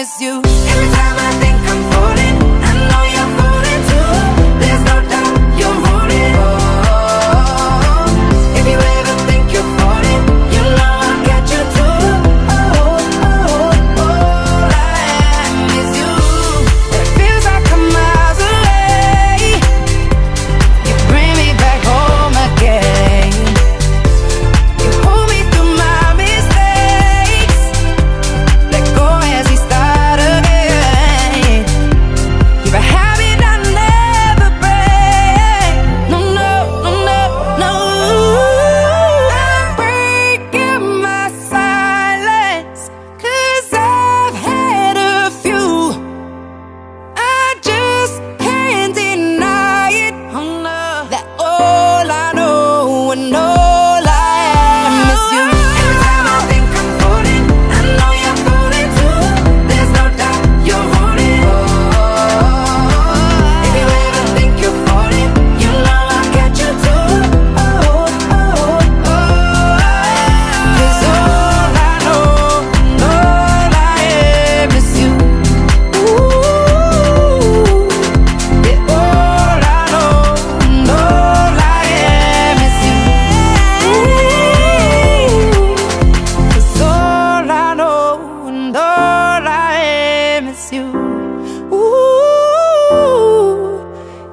miss you. Every time I think I'm falling, I know you're falling too. There's no doubt you're rolling. Oh, if you ever think you're falling, you know I'll catch you too. All I miss you. It feels like I'm miles away. You bring me back home again. You hold me through my mistakes. Let go as we start again. You're a habit I never break. No, no, no, no, no. I'm breaking my silence, 'cause I've had a few. I just can't deny it. Oh no, that all I know and all I am is you. Every time I think I'm falling, I know you're falling too. There's no doubt you're rolling. If you ever think you're falling, you know I'll catch you too. 'Cause all I know and all I am is you. Yeah, all I know and all I am is you. 'Cause all I know and all I am is you.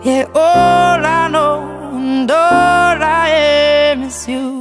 Yeah, all I know and all I am is you.